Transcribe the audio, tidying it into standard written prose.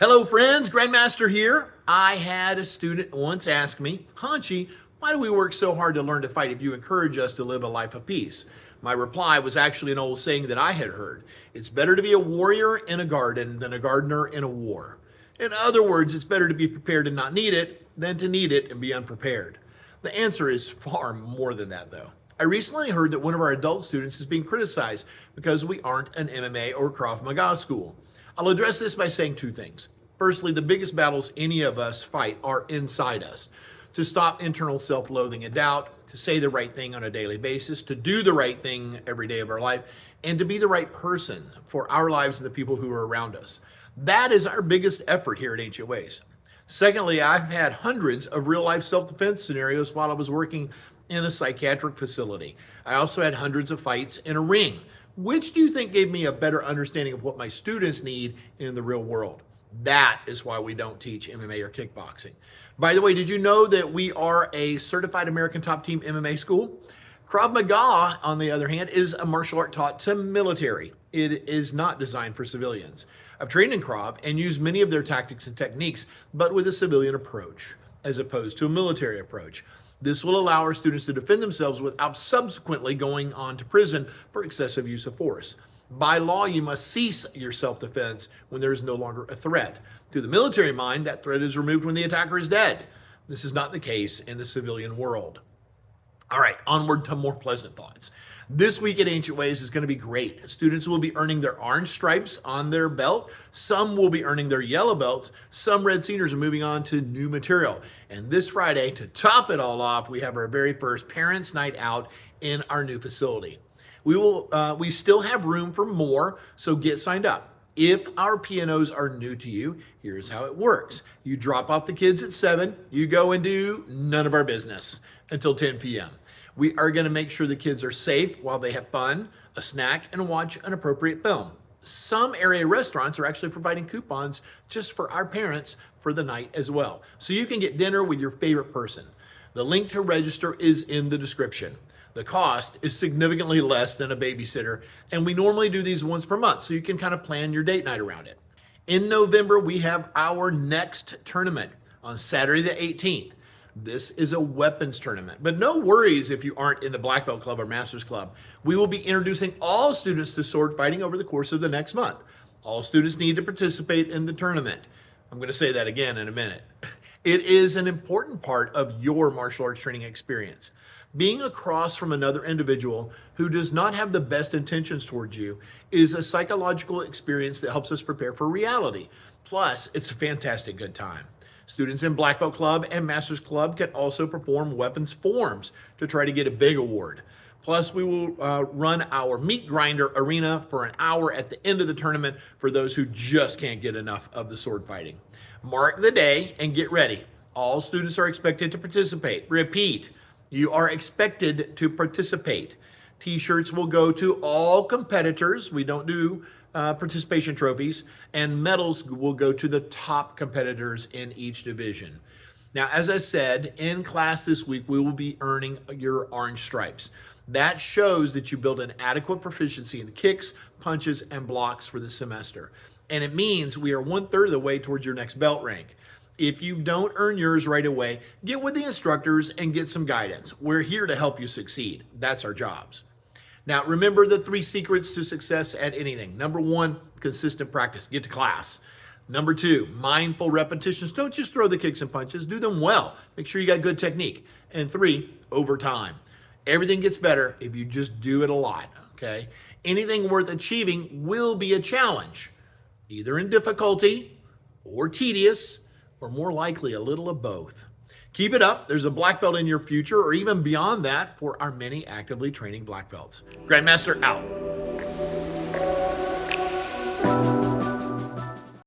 Hello friends, Grandmaster here. I had a student once ask me, Hanchi, why do we work so hard to learn to fight if you encourage us to live a life of peace? My reply was actually an old saying that I had heard. It's better to be a warrior in a garden than a gardener in a war. In other words, it's better to be prepared and not need it than to need it and be unprepared. The answer is far more than that though. I recently heard that one of our adult students is being criticized because we aren't an MMA or Krav Maga school. I'll address this by saying two things. Firstly, the biggest battles any of us fight are inside us. To stop internal self-loathing and doubt, to say the right thing on a daily basis, to do the right thing every day of our life, and to be the right person for our lives and the people who are around us. That is our biggest effort here at Ancient Ways. Secondly, I've had hundreds of real-life self-defense scenarios while I was working in a psychiatric facility. I also had hundreds of fights in a ring. Which do you think gave me a better understanding of what my students need in the real world? That is why we don't teach MMA or kickboxing. By the way, did you know that we are a certified American top team MMA school? Krav Maga, on the other hand, is a martial art taught to military. It is not designed for civilians. I've trained in Krav and used many of their tactics and techniques, but with a civilian approach, as opposed to a military approach. This will allow our students to defend themselves without subsequently going on to prison for excessive use of force. By law, you must cease your self-defense when there is no longer a threat. To the military mind, that threat is removed when the attacker is dead. This is not the case in the civilian world. All right, onward to more pleasant thoughts. This week at Ancient Ways is going to be great. Students will be earning their orange stripes on their belt. Some will be earning their yellow belts. Some red seniors are moving on to new material. And this Friday, to top it all off, we have our very first Parents' Night Out in our new facility. We still have room for more, so get signed up. If our pianos are new to you, here's how it works. You drop off the kids at 7, you go and do none of our business until 10 p.m. We are going to make sure the kids are safe while they have fun, a snack, and watch an appropriate film. Some area restaurants are actually providing coupons just for our parents for the night as well. So you can get dinner with your favorite person. The link to register is in the description. The cost is significantly less than a babysitter, and we normally do these once per month, so you can kind of plan your date night around it. In November, we have our next tournament on Saturday the 18th. This is a weapons tournament, but no worries if you aren't in the Black Belt Club or Masters Club. We will be introducing all students to sword fighting over the course of the next month. All students need to participate in the tournament. I'm going to say that again in a minute. It is an important part of your martial arts training experience. Being across from another individual who does not have the best intentions towards you is a psychological experience that helps us prepare for reality. Plus, it's a fantastic good time. Students in Black Belt Club and Masters Club can also perform weapons forms to try to get a big award. Plus, we will run our meat grinder arena for an hour at the end of the tournament for those who just can't get enough of the sword fighting. Mark the day and get ready. All students are expected to participate. Repeat, you are expected to participate. T-shirts will go to all competitors. We don't do participation trophies, and medals will go to the top competitors in each division. Now, as I said, in class this week, we will be earning your orange stripes. That shows that you build an adequate proficiency in kicks, punches, and blocks for the semester. And it means we are 1/3 of the way towards your next belt rank. If you don't earn yours right away, get with the instructors and get some guidance. We're here to help you succeed. That's our jobs. Now, remember the 3 secrets to success at anything. Number 1, consistent practice. Get to class. Number 2, mindful repetitions. Don't just throw the kicks and punches. Do them well. Make sure you got good technique. And 3, over time. Everything gets better if you just do it a lot, okay? Anything worth achieving will be a challenge, either in difficulty or tedious, or more likely a little of both. Keep it up. There's a black belt in your future, or even beyond that, for our many actively training black belts. Grandmaster out.